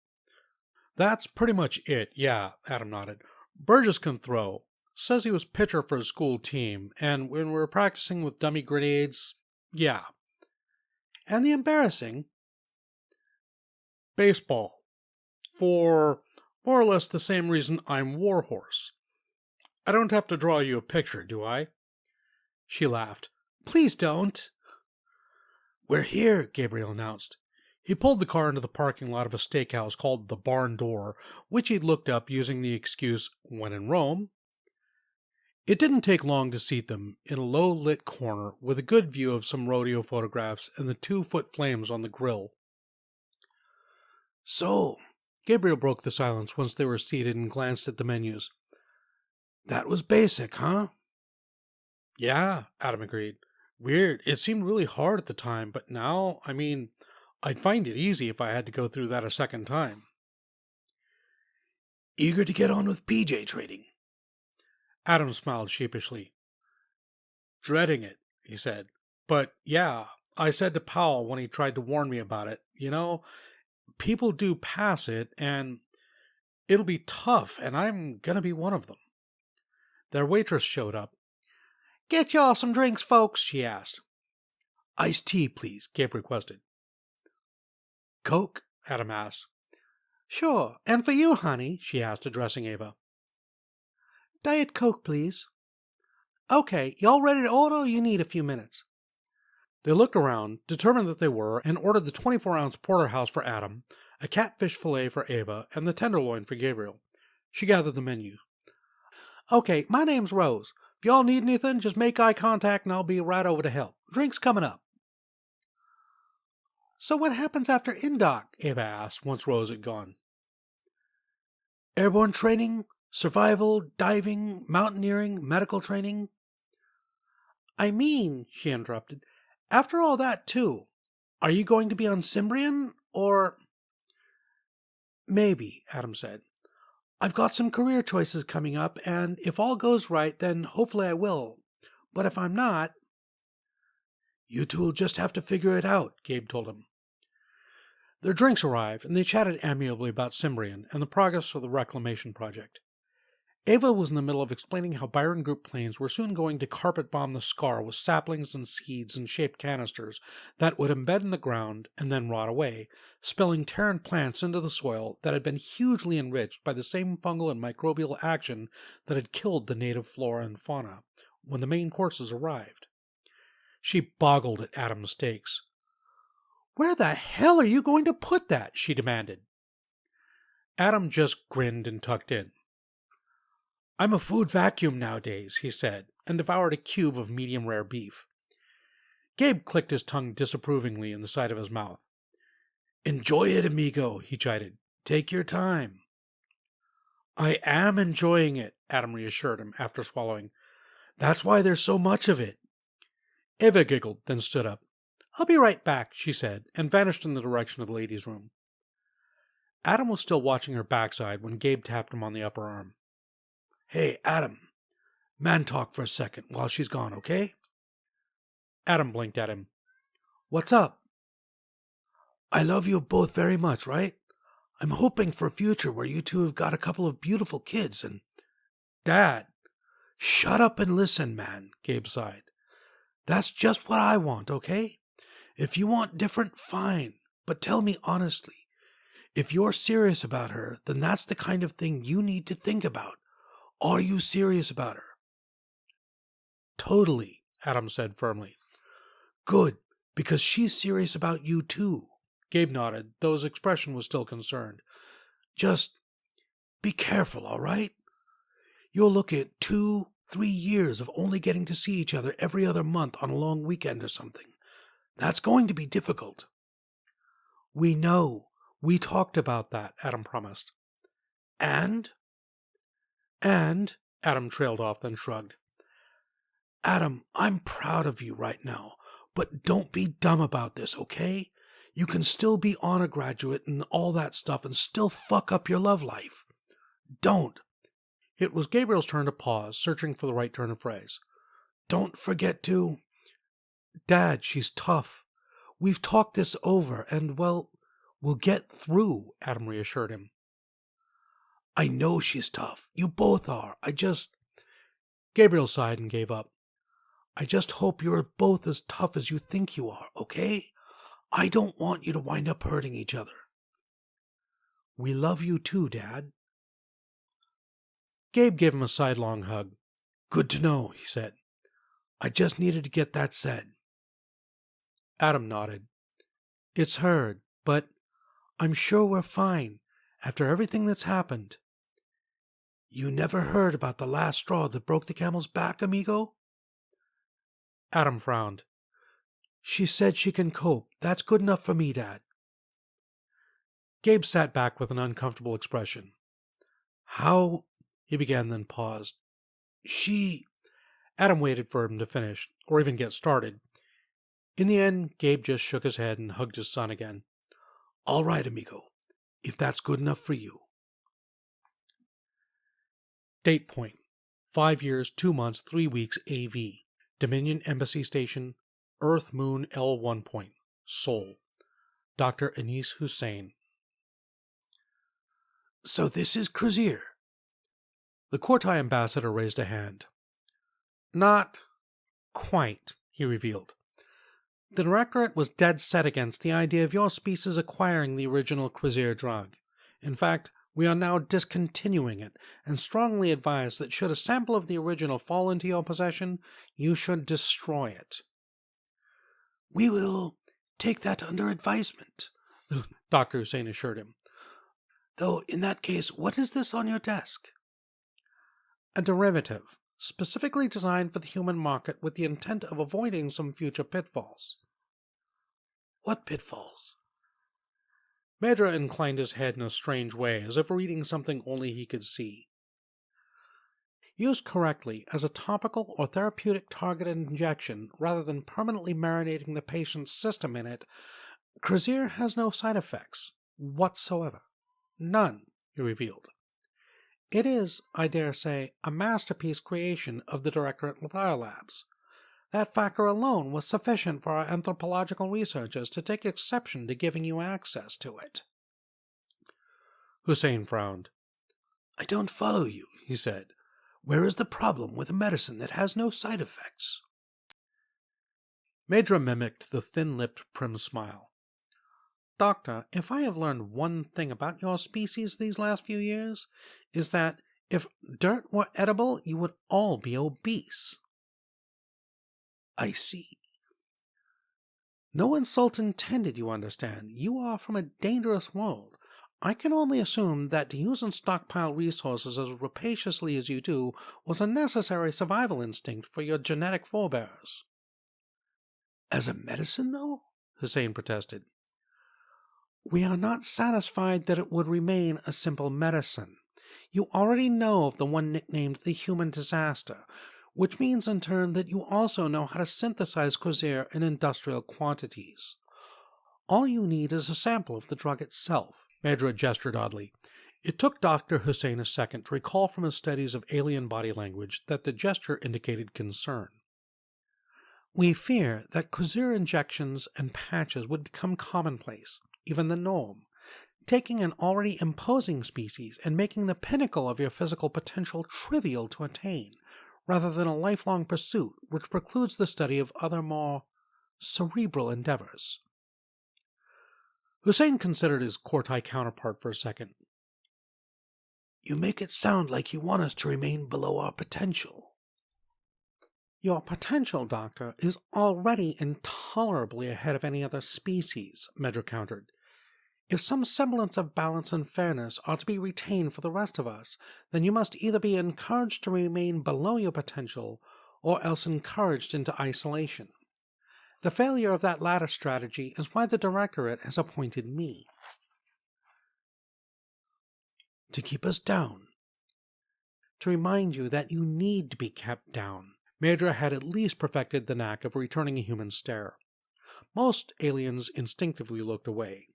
"That's pretty much it, yeah," Adam nodded. "Burgess can throw. Says he was pitcher for his school team, and when we were practicing with dummy grenades, yeah." "And the embarrassing?" "Baseball. For more or less the same reason I'm Warhorse. I don't have to draw you a picture, do I?" She laughed. "Please don't." "We're here," Gabriel announced. He pulled the car into the parking lot of a steakhouse called the Barn Door, which he'd looked up using the excuse, when in Rome. It didn't take long to seat them in a low-lit corner with a good view of some rodeo photographs and the 2-foot flames on the grill. "So," Gabriel broke the silence once they were seated and glanced at the menus. "That was basic, huh?" "Yeah," Adam agreed. "Weird. It seemed really hard at the time, but now, I'd find it easy if I had to go through that a second time." "Eager to get on with PJ trading?" Adam smiled sheepishly. "Dreading it," he said. "But yeah, I said to Powell when he tried to warn me about it, people do pass it, and it'll be tough, and I'm gonna be one of them." Their waitress showed up. "Get y'all some drinks, folks," she asked. "Iced tea, please," Gabe requested. "Coke?" Adam asked. "Sure. And for you, honey?" she asked, addressing Ava. "Diet Coke, please." "Okay, y'all ready to order or you need a few minutes?" They looked around, determined that they were, and ordered the 24-ounce porterhouse for Adam, a catfish fillet for Ava, and the tenderloin for Gabriel. She gathered the menu. "Okay, my name's Rose. If y'all need anything, just make eye contact and I'll be right over to help. Drinks coming up." "So what happens after Indoc?" Ava asked once Rose had gone. "Airborne training, survival, diving, mountaineering, medical training." She interrupted, "after all that, too, are you going to be on Cimbrean, or—" "Maybe," Adam said. "I've got some career choices coming up, and if all goes right, then hopefully I will. But if I'm not—" "You two will just have to figure it out," Gabe told him. Their drinks arrived, and they chatted amiably about Cimbrean and the progress of the reclamation project. Ava was in the middle of explaining how Byron Group planes were soon going to carpet bomb the Scar with saplings and seeds and shaped canisters that would embed in the ground and then rot away, spilling Terran plants into the soil that had been hugely enriched by the same fungal and microbial action that had killed the native flora and fauna when the main courses arrived. She boggled at Adam's stakes. "Where the hell are you going to put that?" she demanded. Adam just grinned and tucked in. "I'm a food vacuum nowadays," he said, and devoured a cube of medium-rare beef. Gabe clicked his tongue disapprovingly in the side of his mouth. "Enjoy it, amigo," he chided. "Take your time." "I am enjoying it," Adam reassured him after swallowing. "That's why there's so much of it." Ava giggled, then stood up. "I'll be right back," she said, and vanished in the direction of the ladies' room. Adam was still watching her backside when Gabe tapped him on the upper arm. "Hey, Adam. Man talk for a second while she's gone, okay?" Adam blinked at him. "What's up?" I love you both very much, right? I'm hoping for a future where you two have got a couple of beautiful kids and... Dad, shut up and listen, man, Gabe sighed. That's just what I want, okay? If you want different, fine. But tell me honestly, if you're serious about her, then that's the kind of thing you need to think about. Are you serious about her? Totally, Adam said firmly. Good, because she's serious about you too. Gabe nodded, though his expression was still concerned. Just be careful, all right? You'll look at 2-3 years of only getting to see each other every other month on a long weekend or something. That's going to be difficult. We know. We talked about that, Adam promised. And, Adam trailed off, then shrugged. Adam, I'm proud of you right now, but don't be dumb about this, okay? You can still be honor graduate and all that stuff and still fuck up your love life. Don't. It was Gabriel's turn to pause, searching for the right turn of phrase. Don't forget to... Dad, she's tough. We've talked this over, and, well, we'll get through, Adam reassured him. I know she's tough. You both are. Gabriel sighed and gave up. I just hope you're both as tough as you think you are, okay? I don't want you to wind up hurting each other. We love you too, Dad. Gabe gave him a sidelong hug. Good to know, he said. I just needed to get that said. Adam nodded. It's heard, but I'm sure we're fine after everything that's happened. You never heard about the last straw that broke the camel's back, amigo? Adam frowned. She said she can cope. That's good enough for me, Dad. Gabe sat back with an uncomfortable expression. How... he began, then paused. Adam waited for him to finish, or even get started. In the end, Gabe just shook his head and hugged his son again. All right, amigo, if that's good enough for you. Date point. 5 years, 2 months, 3 weeks, AV. Dominion Embassy Station, Earth Moon L1 point, Seoul. Dr. Anis Hussein. So this is Crozier. The Kortai ambassador raised a hand. Not quite, he revealed. The Directorate was dead set against the idea of your species acquiring the original Crozier drug. In fact, we are now discontinuing it, and strongly advise that should a sample of the original fall into your possession, you should destroy it. We will take that under advisement, Dr. Hussein assured him. Though, in that case, what is this on your desk? A derivative, specifically designed for the human market with the intent of avoiding some future pitfalls. What pitfalls? Medra inclined his head in a strange way, as if reading something only he could see. Used correctly as a topical or therapeutic targeted injection rather than permanently marinating the patient's system in it, Crozier has no side effects whatsoever. None, he revealed. It is, I dare say, a masterpiece creation of the Directorate Biolabs. That factor alone was sufficient for our anthropological researchers to take exception to giving you access to it. Hussein frowned. I don't follow you, he said. Where is the problem with a medicine that has no side effects? Medra mimicked the thin-lipped, prim smile. Doctor, if I have learned one thing about your species these last few years, is that if dirt were edible, you would all be obese. I see. No insult intended, you understand. You are from a dangerous world. I can only assume that to use and stockpile resources as rapaciously as you do was a necessary survival instinct for your genetic forebears. As a medicine, though? Hussein protested. We are not satisfied that it would remain a simple medicine. You already know of the one nicknamed the human disaster, which means in turn that you also know how to synthesize Crozier in industrial quantities. All you need is a sample of the drug itself. Medra gestured oddly. It took Dr. Hussein a second to recall from his studies of alien body language that the gesture indicated concern. We fear that Crozier injections and patches would become commonplace, even the norm, taking an already imposing species and making the pinnacle of your physical potential trivial to attain, rather than a lifelong pursuit which precludes the study of other more cerebral endeavors. Hussein considered his Kortai counterpart for a second. You make it sound like you want us to remain below our potential. Your potential, Doctor, is already intolerably ahead of any other species, Medra countered. If some semblance of balance and fairness are to be retained for the rest of us, then you must either be encouraged to remain below your potential, or else encouraged into isolation. The failure of that latter strategy is why the Directorate has appointed me. To keep us down. To remind you that you need to be kept down. Medra had at least perfected the knack of returning a human stare. Most aliens instinctively looked away.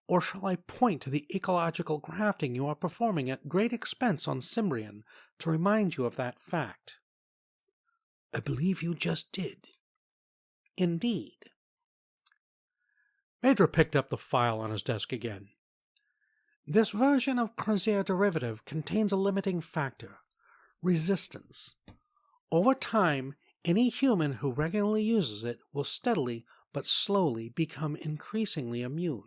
Or shall I point to the ecological grafting you are performing at great expense on Cimbrean to remind you of that fact? I believe you just did. Indeed. Medra picked up the file on his desk again. This version of Krazier derivative contains a limiting factor, resistance. Over time, any human who regularly uses it will steadily but slowly become increasingly immune.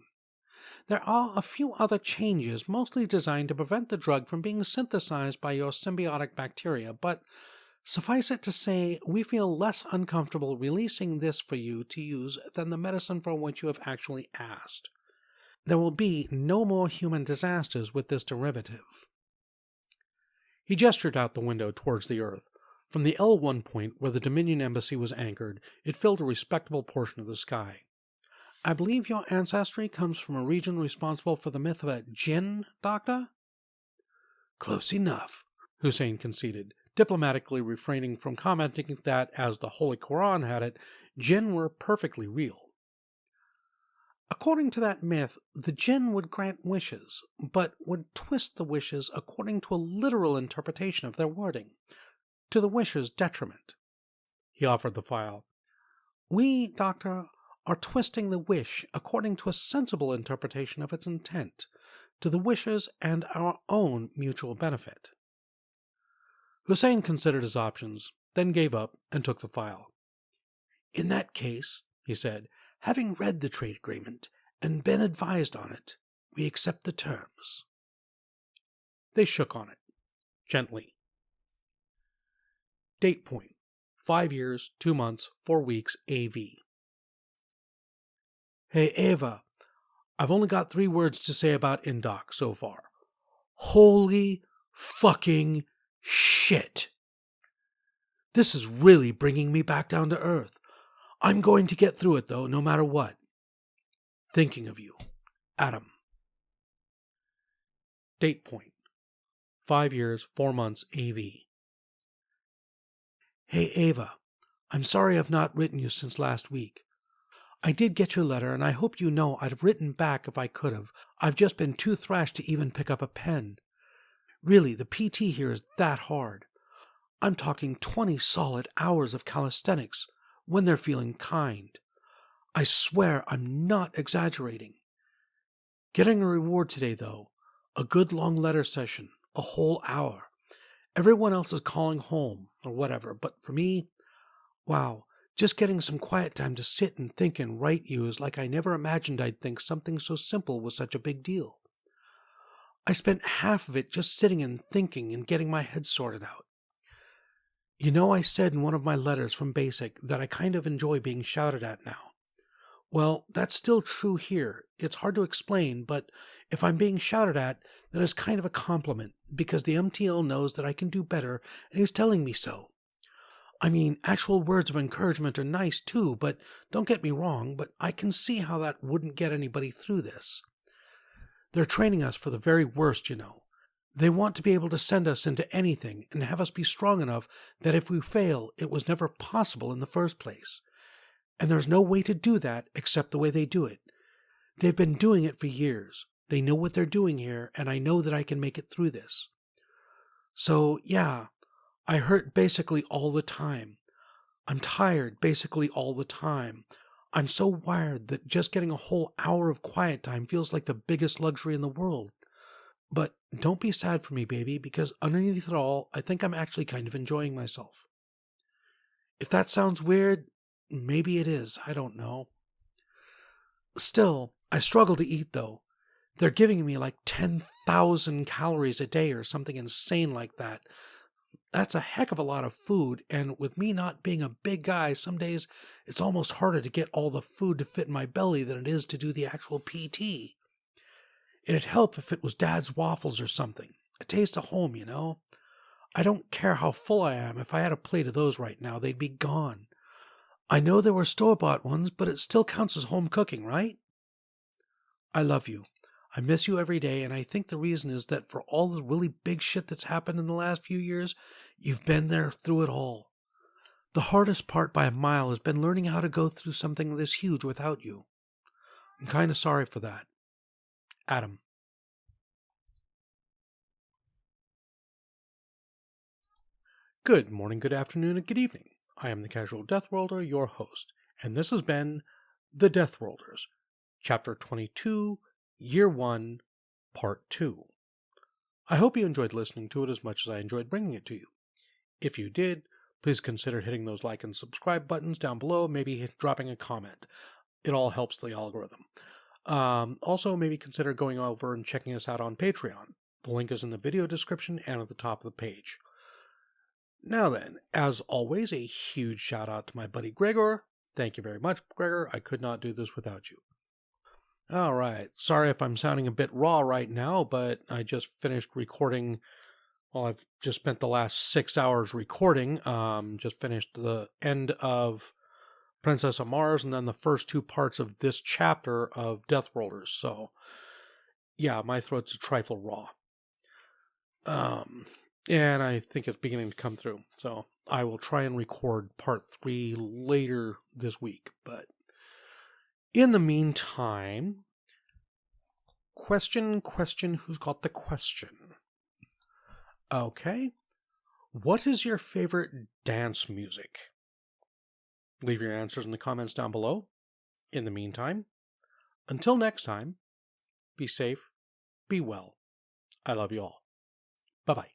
There are a few other changes mostly designed to prevent the drug from being synthesized by your symbiotic bacteria, but suffice it to say, we feel less uncomfortable releasing this for you to use than the medicine for which you have actually asked. There will be no more human disasters with this derivative. He gestured out the window towards the Earth. From the L1 point where the Dominion Embassy was anchored, it filled a respectable portion of the sky. I believe your ancestry comes from a region responsible for the myth of a jinn, Doctor? Close enough, Hussein conceded, diplomatically refraining from commenting that, as the Holy Quran had it, jinn were perfectly real. According to that myth, the jinn would grant wishes, but would twist the wishes according to a literal interpretation of their wording, to the wisher's detriment. He offered the file. We, Doctor, are twisting the wish according to a sensible interpretation of its intent, to the wisher's and our own mutual benefit. Hussein considered his options, then gave up and took the file. In that case, he said, having read the trade agreement and been advised on it, we accept the terms. They shook on it, gently. Date point, 5 years, 2 months, 4 weeks, AV. Hey, Ava, I've only got 3 words to say about Indoc so far. Holy fucking shit. This is really bringing me back down to earth. I'm going to get through it, though, no matter what. Thinking of you, Adam. Date point, 5 years, 4 months, AV. Hey, Ava, I'm sorry I've not written you since last week. I did get your letter, and I hope you know I'd have written back if I could have. I've just been too thrashed to even pick up a pen. Really, the PT here is that hard. I'm talking 20 solid hours of calisthenics when they're feeling kind. I swear I'm not exaggerating. Getting a reward today, though. A good long letter session, a whole hour. Everyone else is calling home, or whatever, but for me, wow, just getting some quiet time to sit and think and write you is like I never imagined I'd think something so simple was such a big deal. I spent half of it just sitting and thinking and getting my head sorted out. You know, I said in one of my letters from Basic that I kind of enjoy being shouted at now. Well, that's still true here. It's hard to explain, but if I'm being shouted at, then it's kind of a compliment, because the MTL knows that I can do better, and he's telling me so. I mean, actual words of encouragement are nice too, but don't get me wrong, but I can see how that wouldn't get anybody through this. They're training us for the very worst, you know. They want to be able to send us into anything and have us be strong enough that if we fail, it was never possible in the first place. And there's no way to do that except the way they do it. They've been doing it for years. They know what they're doing here, and I know that I can make it through this. So, yeah, I hurt basically all the time. I'm tired basically all the time. I'm so wired that just getting a whole hour of quiet time feels like the biggest luxury in the world. But don't be sad for me, baby, because underneath it all, I think I'm actually kind of enjoying myself. If that sounds weird, maybe it is. I don't know. Still, I struggle to eat, though. They're giving me like 10,000 calories a day or something insane like that. That's a heck of a lot of food, and with me not being a big guy, some days it's almost harder to get all the food to fit in my belly than it is to do the actual PT. It'd help if it was Dad's waffles or something. A taste of home, you know? I don't care how full I am. If I had a plate of those right now, they'd be gone. I know there were store-bought ones, but it still counts as home cooking, right? I love you. I miss you every day, and I think the reason is that for all the really big shit that's happened in the last few years, you've been there through it all. The hardest part by a mile has been learning how to go through something this huge without you. I'm kind of sorry for that. Adam. Good morning, good afternoon, and good evening. I am the Casual Deathworlder, your host, and this has been The Deathworlders, Chapter 22, Year 1, Part 2. I hope you enjoyed listening to it as much as I enjoyed bringing it to you. If you did, please consider hitting those like and subscribe buttons down below, maybe dropping a comment. It all helps the algorithm. Also, maybe consider going over and checking us out on Patreon. The link is in the video description and at the top of the page. Now then, as always, a huge shout out to my buddy Gregor. Thank you very much, Gregor. I could not do this without you. All right. Sorry if I'm sounding a bit raw right now, but I just finished recording. Well, I've just spent the last 6 hours recording. Just finished the end of Princess of Mars and then the first 2 parts of this chapter of Deathworlders. So, yeah, my throat's a trifle raw. And I think it's beginning to come through. So I will try and record part 3 later this week. But in the meantime, question, who's got the question? Okay. What is your favorite dance music? Leave your answers in the comments down below. In the meantime, until next time, be safe, be well. I love you all. Bye-bye.